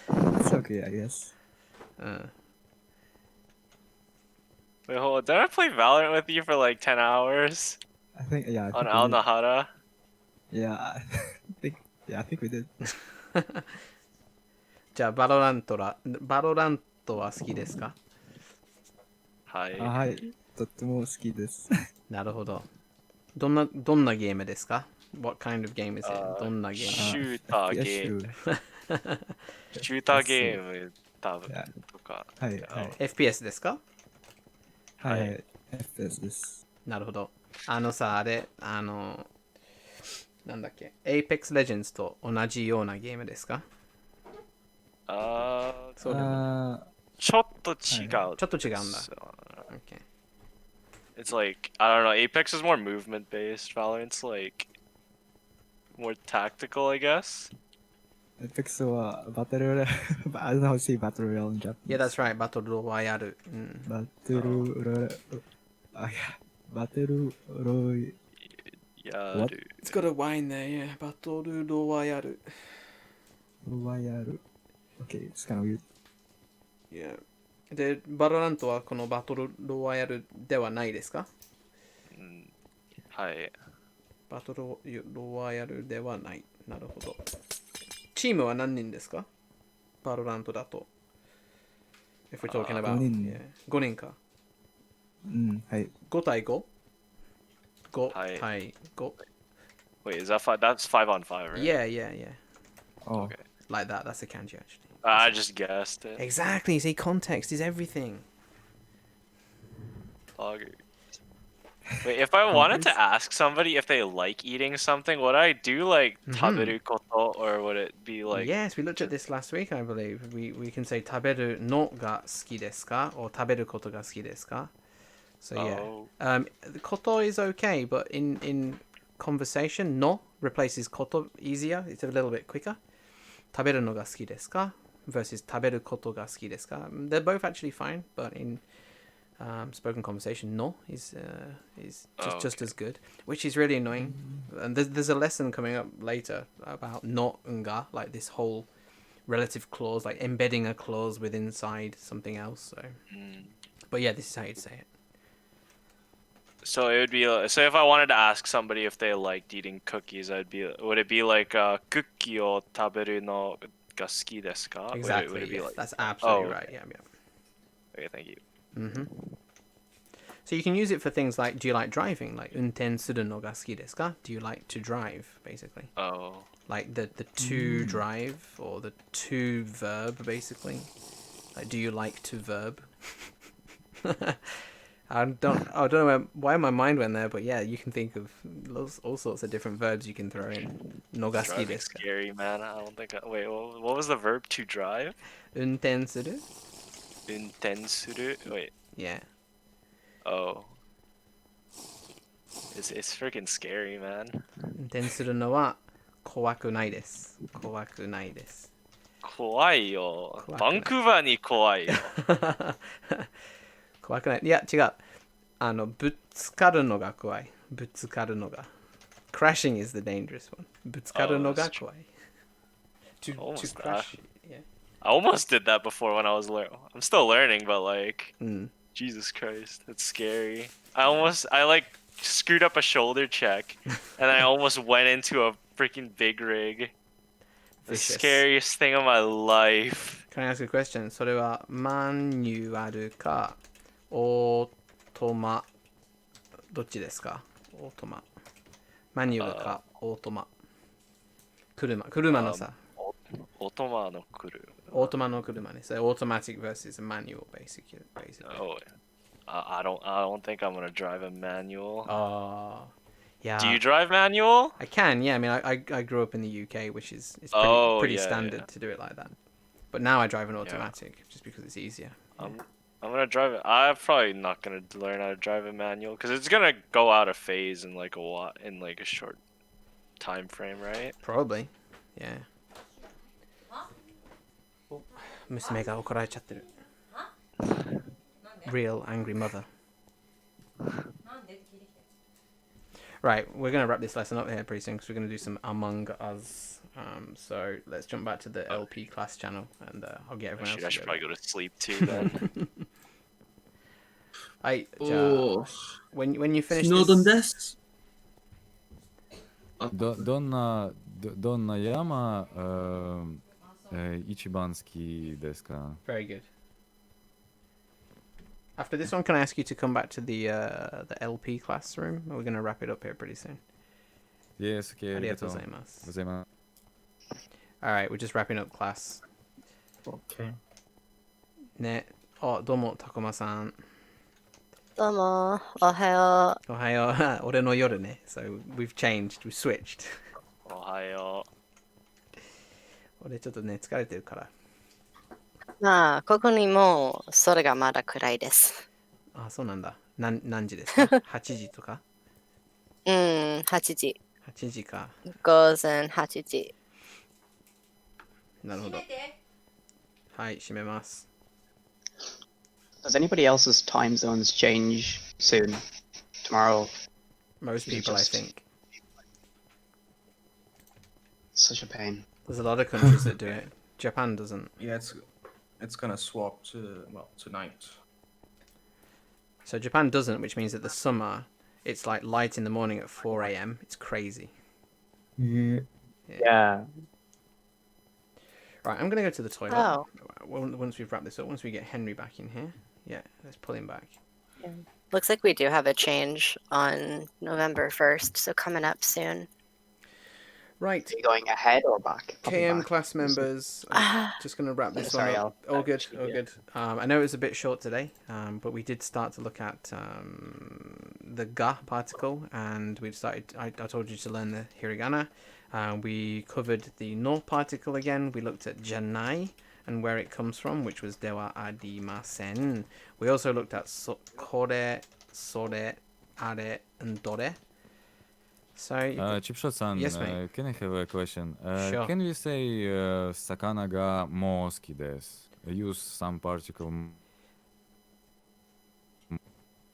It's okay, I guess. Wait, hold on. Did I play Valorant with you for like 10 hours? I think, yeah. I On think Al we did. Nahara? Yeah, I think we did. じゃあ、バロラントは好きですか？はい。はい。とっても好きです。なるほど。どんなゲームですか？ What kind of game is it? どんなゲーム？シューターゲーム。シューターゲーム多分とか。はい。FPS ですか？はい。FPS です。なるほど。あれ、なんだっけ、Apex Legends と同じようなゲームですか？そうでもちょっと違う。ちょっと違うんだ。Okay. It's like, I don't know, Apex is more movement based, Valorant's like more tactical, I guess. Apex はバトルI don't know how to say battle royale in Japanese. Yeah, that's right. バトルロワイヤル。バトルロイ。What? It's got a wine there, yeah. バトルロワイヤル。ロワイヤル。Okay, it's kind of weird. Yeah. で、バロラントはこのバトルロワイヤルではないですか？はい。バトルロワイヤルではない。なるほど。チームは何人ですか？バロラントだと。If we're talking about 5人。Yeah. 5人か。はい。5対 5? 5はい対5. Wait, is that 5? That's 5 on 5, right? Yeah. Oh. Okay. Like that, that's a kanji actually. I just guessed it. Exactly, see, context is everything. Logger. Wait, if I wanted to ask somebody if they like eating something, would I do like taberu koto, or would it be like... Yes, we looked at this last week, I believe. We can say taberu no ga suki desu ka or taberu koto ga suki desu ka. So yeah. The koto is okay, but in conversation, no replaces koto easier. It's a little bit quicker. Taberu no ga suki desu ka versus taberu koto ga suki desu ka. They're both actually fine, but in spoken conversation, no is just as good, which is really annoying. And there's a lesson coming up later about no and ga, like this whole relative clause, like embedding a clause with inside something else. So, but yeah, this is how you'd say it. So it would be so if I wanted to ask somebody if they liked eating cookies, would it be like cookie o taberu no ga suki desu ka? Exactly. Would it be like, that's absolutely right. Okay. Yeah. Okay, thank you. So you can use it for things like, do you like driving? Like unten suru no ga suki desu ka? Do you like to drive, basically? Oh. Like the to drive or the to verb, basically. Like, do you like to verb? I don't know why my mind went there, but yeah, you can think of all sorts of different verbs you can throw in. No ga suki desu ka? Scary, man. I don't think. Wait, what was the verb to drive? Unten suru? Unten suru? Wait. Yeah. Oh. It's freaking scary, man. Unten suru no wa kowaku nai desu. Kowaku nai desu. 怖いよ。バンクーバーに怖いよ。怖くない。いや、違う。ぶつかるのが怖い。ぶつかるのが。Crashing is the dangerous one. ぶつかるのが怖い。To crash. Yeah. I almost did that before when I was I'm still learning, but like, Jesus Christ, that's scary. I like screwed up a shoulder check, and I almost went into a freaking big rig. The scariest thing of my life. Can I ask a question? それはマニュアルかオートマどっちですか？オートマ。マニュアルかオートマ。車のさ。オートマの車。オートマの車ね。So automatic versus manual basically. Oh, I don't think I'm gonna drive a manual. Yeah. Do you drive manual? I can, yeah. I mean, I grew up in the UK, which is pretty standard to do it like that. But now I drive an automatic just because it's easier. I'm gonna drive it. I'm probably not gonna learn how to drive a manual because it's gonna go out of phase in like a short time frame, right? Probably, yeah. 娘が怒られちゃってる。Real angry mother. Right, we're going to wrap this lesson up here pretty soon because we're going to do some Among Us. So let's jump back to the LP class channel and I'll get everyone else. I should probably go to sleep too then. When you finish this... どんな山一番好きですか？ Very good. After this one, can I ask you to come back to the LP classroom? We're going to wrap it up here pretty soon. Yes, okay. ありがとうございます。Alright, we're just wrapping up class. Okay. ね。どうも、たこまさん。どうも、おはよう。おはよう。俺の夜ね。So, we've changed. We've switched. おはよう。俺ちょっとね、疲れてるから。まあ、ここにもうそれがまだ暗いです。あ、そうなんだ。何時ですか？ 8 時とか8時。8時か。午前8時。なるほど。はい、閉めます。Does anybody else's time zones change soon? Tomorrow? Most people, I think. Such a pain. There's a lot of countries that do it. Japan doesn't. Yeah, it's gonna swap to tonight. So Japan doesn't, which means that the summer, it's like light in the morning at 4 a.m. It's crazy. Yeah. Right, I'm gonna go to the toilet. Oh. Once we've wrapped this up, once we get Henry back in here. Yeah, let's pull him back. Yeah. Looks like we do have a change on November 1st, so coming up soon. Right. Are you going ahead or back? KM class members, I'm just going to wrap this Sorry, one up. All good, all good. I know it was a bit short today, but we did start to look at the ga particle, and we started. I told you to learn the hiragana. We covered the no particle again. We looked at janai and where it comes from, which was dewa arimasen. We also looked at kore, sore, are, and dore. So, Chipshot-san, yes, mate. Can I have a question? Sure. Can we say sakana ga mo suki desu? Use some particle.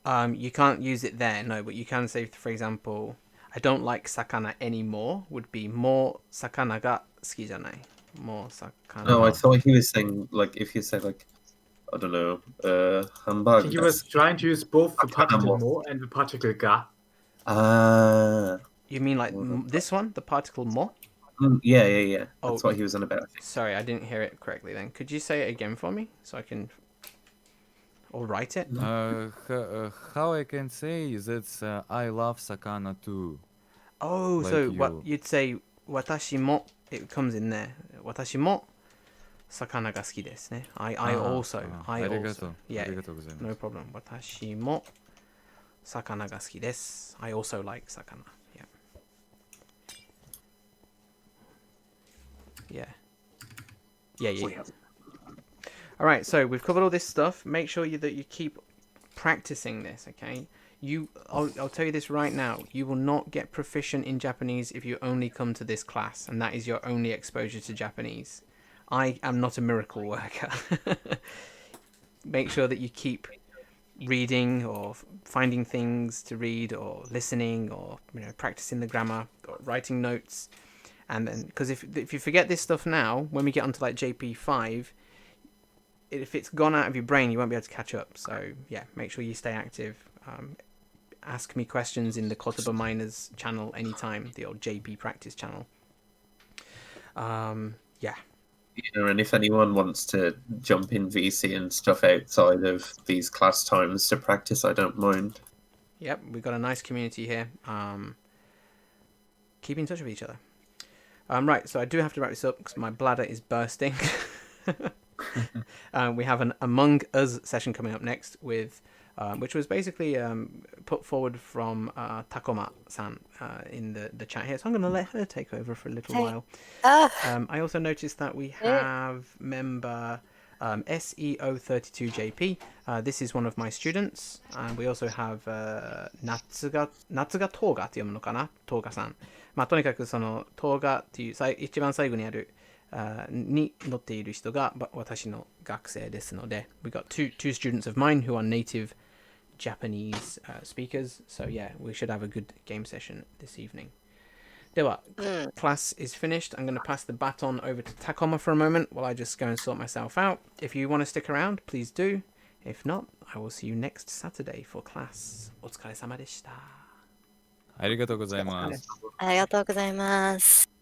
You can't use it there, no, but you can say, for example, I don't like sakana anymore would be mo sakana ga suki janai. Mo sakana. No, I thought he was saying, like, if you say, like, I don't know, hamburger. He was trying to use both the particle mo and the particle ga. You mean like this one, the particle mo? Yeah. That's what he was on about. I think. Sorry, I didn't hear it correctly then. Could you say it again for me so I can... Or write it? How I can say that I love sakana too. Oh, like so you. what you'd say, watashi mo, it comes in there. Watashi mo sakana ga suki desu ne. I also. Yeah, no problem. Watashi mo sakana ga suki desu. I also like sakana. Yeah. All right, so we've covered all this stuff. Make sure that you keep practicing this, okay? I'll tell you this right now. You will not get proficient in Japanese if you only come to this class, and that is your only exposure to Japanese. I am not a miracle worker. Make sure that you keep reading or finding things to read or listening or practicing the grammar or writing notes. And then, because if you forget this stuff now, when we get onto like JP5, if it's gone out of your brain, you won't be able to catch up. So yeah, make sure you stay active. Ask me questions in the Kotoba Miners channel anytime, the old JP practice channel. Yeah. And if anyone wants to jump in VC and stuff outside of these class times to practice, I don't mind. Yep, we've got a nice community here. Keep in touch with each other. Right, so I do have to wrap this up because my bladder is bursting. We have an Among Us session coming up next with, which was basically put forward from Takoma-san in the chat here. So I'm going to let her take over for a little while. I also noticed that we have member SEO32JP. This is one of my students. We also have Natsuga Toga って読むのかな Toga-san。まあ、とにかくその Toga っていう一番最後にあるに載っている人が私の学生ですので we got two students of mine who are native Japanese speakers, so yeah, we should have a good game session this evening. では class is finished. I'm going to pass the baton over to Takoma for a moment while I just go and sort myself out. If you want to stick around, please do. If not, I will see you next Saturday for class. お疲れ様でした。ありがとうございます。ありがとうございます。